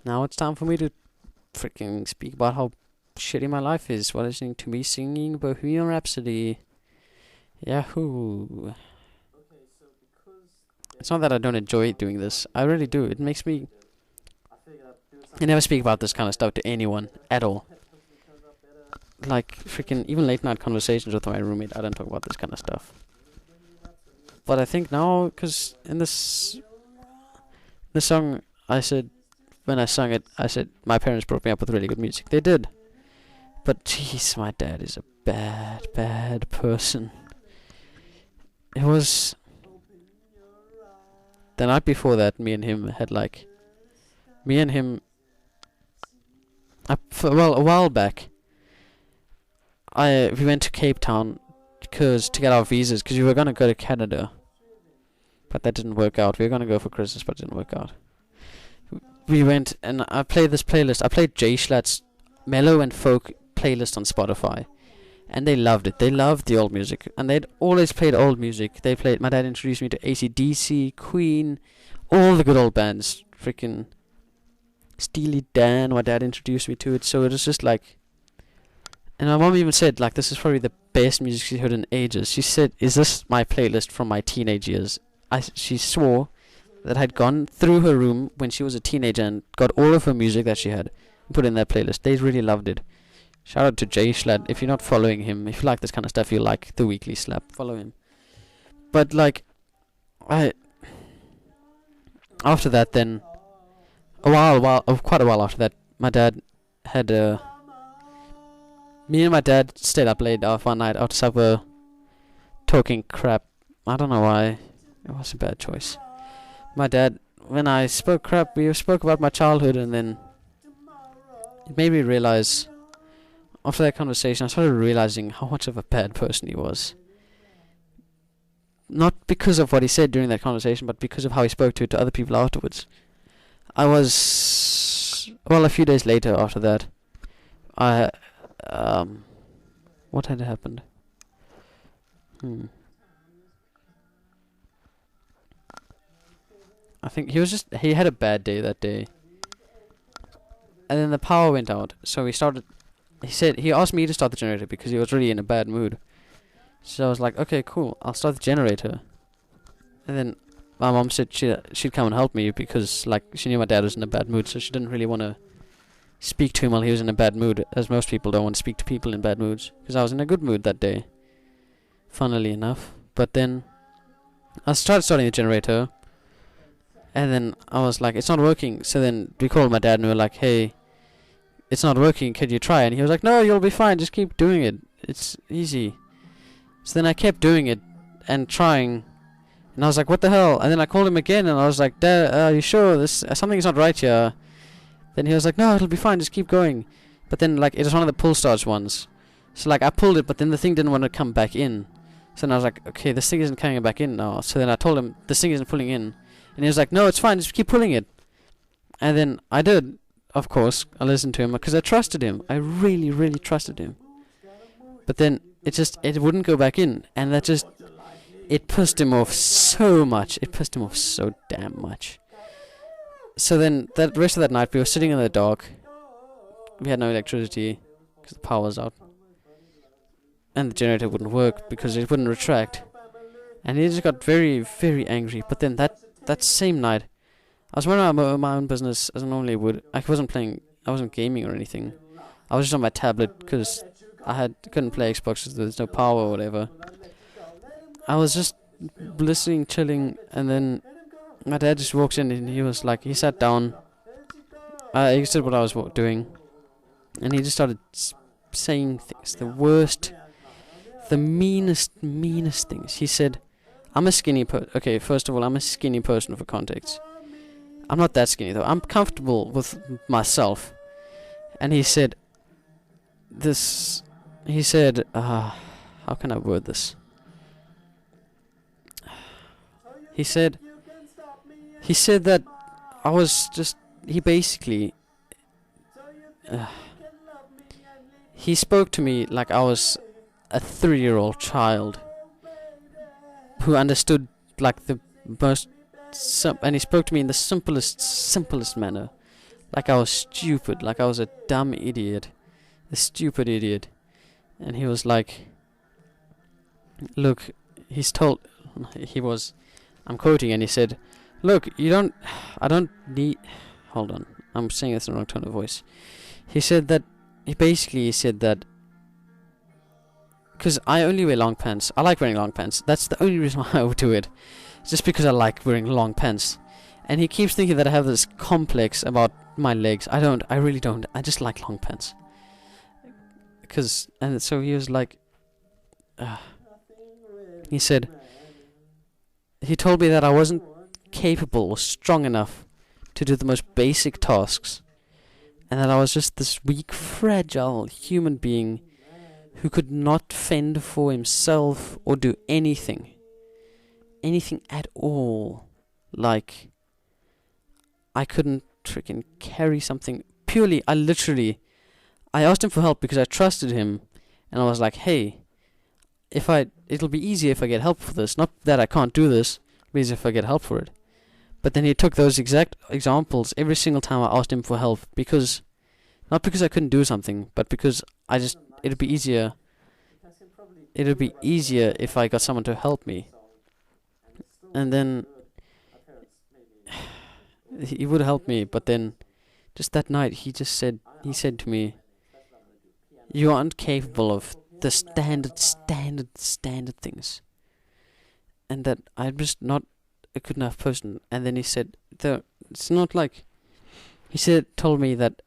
Now it's time for me to freaking speak about how shitty my life is while listening to me singing Bohemian Rhapsody. Yahoo! It's not that I don't enjoy doing this. I really do. It makes me. I never speak about this kind of stuff to anyone at all. Like freaking even late night conversations with my roommate, I don't talk about this kind of stuff. But I think now, cause in this song, I said when I sung it, I said my parents brought me up with really good music. They did. But jeez, my dad is a bad person. It was the night before that. Me and him had like, me and him. A while back. We went to Cape Town to get our visas because we were gonna go to Canada, but that didn't work out. We were gonna go for Christmas, but it didn't work out. We went and I played this playlist. I played Jay Schlatt's mellow and folk playlist on Spotify, and they loved it. They loved the old music, and they'd always played old music. They played. My dad introduced me to AC/DC, Queen, all the good old bands. Freaking Steely Dan. My dad introduced me to it, so it was just like. And my mom even said, like, this is probably the best music she's heard in ages. She said, is this my playlist from my teenage years? She swore that I'd gone through her room when she was a teenager and got all of her music that she had and put in that playlist. They really loved it. Shout out to Jay Schlatt. If you're not following him, if you like this kind of stuff, you like the Weekly Slap, follow him. But, like, after that, then, quite a while after that, my dad had me and my dad stayed up late off one night after supper, talking crap. I don't know why. It was a bad choice. My dad, when I spoke crap, we spoke about my childhood, and then it made me realize. After that conversation, I started realizing how much of a bad person he was. Not because of what he said during that conversation, but because of how he spoke to other people afterwards. A few days later after that, what had happened? I think he had a bad day that day. And then the power went out, so he asked me to start the generator because he was really in a bad mood. So I was like, okay, cool, I'll start the generator. And then my mom said she'd come and help me because, like, she knew my dad was in a bad mood, so she didn't really want to speak to him while he was in a bad mood, as most people don't want to speak to people in bad moods, because I was in a good mood that day, funnily enough. But then I starting the generator, and then I was like, it's not working. So then we called my dad and we were like, hey, it's not working, can you try? And he was like, no, you'll be fine, just keep doing it, it's easy. So then I kept doing it and trying, and I was like, what the hell? And then I called him again and I was like, Dad, are you sure something's not right here? Then he was like, no, it'll be fine, just keep going. But then, like, it was one of the pull starts ones. So, like, I pulled it, but then the thing didn't want to come back in. So then I was like, okay, this thing isn't coming back in now. So then I told him, this thing isn't pulling in. And he was like, no, it's fine, just keep pulling it. And then I did, of course. I listened to him because I trusted him. I really, really trusted him. But then it wouldn't go back in. And it pissed him off so much. It pissed him off so damn much. So then, the rest of that night, we were sitting in the dark. We had no electricity because the power was out. And the generator wouldn't work because it wouldn't retract. And he just got very, very angry. But then that same night, I was running my own business as I normally would. I wasn't gaming or anything. I was just on my tablet because couldn't play Xbox because there's no power or whatever. I was just listening, chilling, and then my dad just walks in and he sat down. He said what I was doing, and he just started saying things, the worst, the meanest things. He said, I'm a skinny person. Okay, first of all, I'm a skinny person for context. I'm not that skinny though. I'm comfortable with myself. And he said, how can I word this? He said that I was just, he basically, he spoke to me like I was a 3-year-old child who understood like the most, and he spoke to me in the simplest manner. like I was stupid, like I was a dumb idiot, a stupid idiot. And he was like, look, he's told, he was, I'm quoting, and he said, look, I don't need, hold on, I'm saying this in the wrong tone of voice. He said that, he basically said that, because I only wear long pants, I like wearing long pants, that's the only reason why I would do it, just because I like wearing long pants. And he keeps thinking that I have this complex about my legs. I don't, I really don't, I just like long pants. And so he was like, he said, he told me that I wasn't capable or strong enough to do the most basic tasks, and that I was just this weak, fragile human being who could not fend for himself or do anything at all. Like, I couldn't freaking carry something. Purely, I asked him for help because I trusted him, and I was like, hey, it'll be easier if I get help for this. Not that I can't do this, but easier if I get help for it. But then he took those exact examples every single time I asked him for help, because, not because I couldn't do something, but because it'd be easier if I got someone to help me. And then he would help me, but then just that night he said to me, you aren't capable of the standard things, and that I'm just not a good enough person. And then he said, it's not like, told me that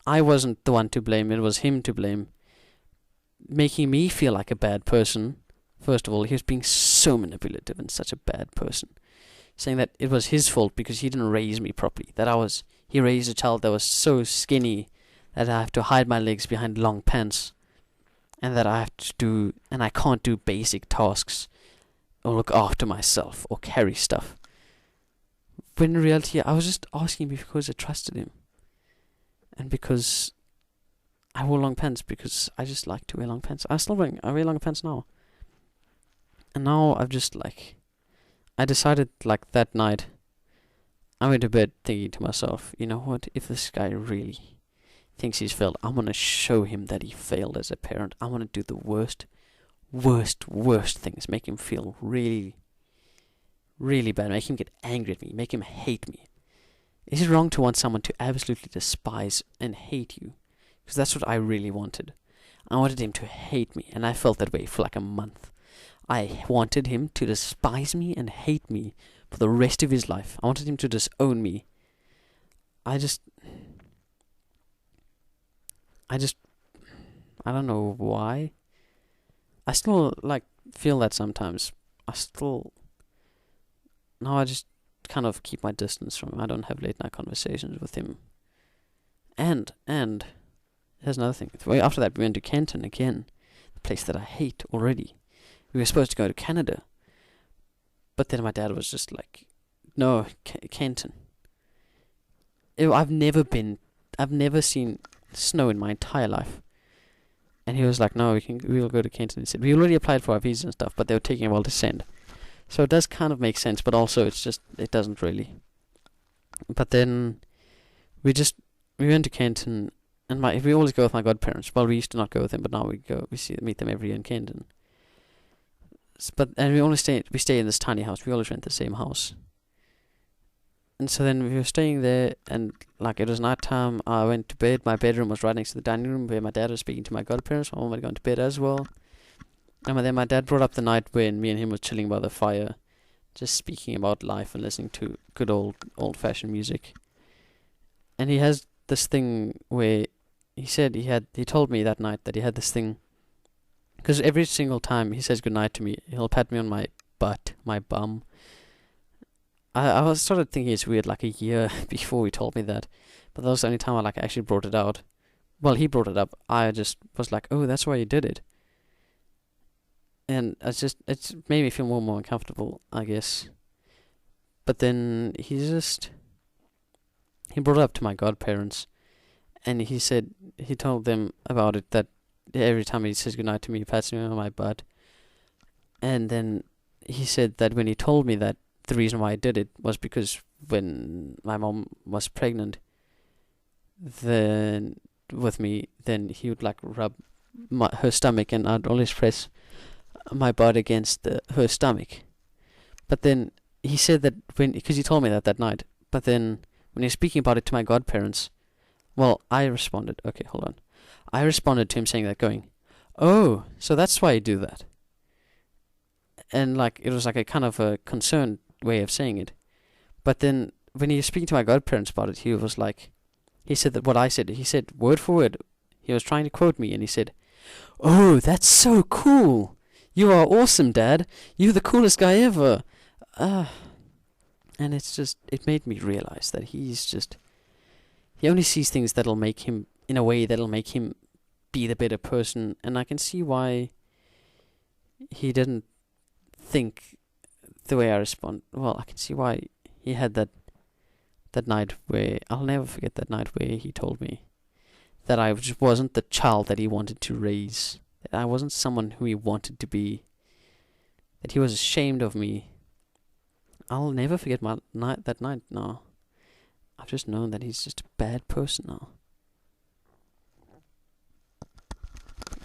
I wasn't the one to blame, it was him to blame, making me feel like a bad person. First of all, he was being so manipulative and such a bad person, saying that it was his fault because he didn't raise me properly, that he raised a child that was so skinny that I have to hide my legs behind long pants, and that I can't do basic tasks or look after myself or carry stuff. When in reality, I was just asking because I trusted him, and because I wore long pants, because I just like to wear long pants. I wear long pants now. And now I decided, like, that night, I went to bed thinking to myself, you know what, if this guy really thinks he's failed, I'm gonna show him that he failed as a parent. I'm gonna do the worst things, make him feel really, really bad, make him get angry at me, make him hate me. Is it wrong to want someone to absolutely despise and hate you? Because that's what I really wanted. I wanted him to hate me, and I felt that way for like a month. I wanted him to despise me and hate me for the rest of his life. I wanted him to disown me. I don't know why. I still, feel that sometimes. Now I just kind of keep my distance from him. I don't have late night conversations with him. And there's another thing. After that, we went to Kenton again, the place that I hate already. We were supposed to go to Canada, but then my dad was just like, no, Kenton. I've never seen snow in my entire life. And he was like, no, we'll go to Kenton. He said, we already applied for our visa and stuff, but they were taking a while to send. So it does kind of make sense, but also it doesn't really. But then we went to Kenton, and we always go with my godparents. Well, we used to not go with them, but now we meet them every year in Kenton. And we stay in this tiny house. We always rent the same house. And so then we were staying there, and it was night time. I went to bed. My bedroom was right next to the dining room where my dad was speaking to my godparents. My mom had gone to bed as well. And then my dad brought up the night when me and him were chilling by the fire, just speaking about life and listening to good old-fashioned music. And he has this thing where he told me that night that he had this thing, because every single time he says goodnight to me, he'll pat me on my butt, my bum. I started thinking it's weird a year before he told me that, but that was the only time I actually brought it out. Well, he brought it up. I just was like, oh, that's why you did it. And it's made me feel more and more uncomfortable, I guess. But then he brought it up to my godparents, and he told them about it, that every time he says goodnight to me, he pats me on my butt. And then he said that when he told me that, the reason why I did it was because when my mom was pregnant, then with me, then he would like rub her stomach, and I'd always press my butt against her stomach. But then he said that because he told me that night. But then when he was speaking about it to my godparents, well, I responded. Okay, hold on. I responded to him saying that, going, "Oh, so that's why you do that." And like it was like a kind of a concerned way of saying it. But then when he was speaking to my godparents about it, he was like, he said that what I said, he said word for word. He was trying to quote me, and he said, "Oh, that's so cool. You are awesome, Dad. You're the coolest guy ever." And it made me realize that he only sees things that'll make him, in a way that'll make him be the better person. And I can see why he didn't think the way I respond. Well, I can see why he had that night where, I'll never forget that night where he told me that I just wasn't the child that he wanted to raise. That I wasn't someone who he wanted to be. That he was ashamed of me. I'll never forget that night now. I've just known that he's just a bad person now.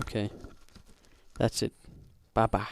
Okay. That's it. Bye-bye.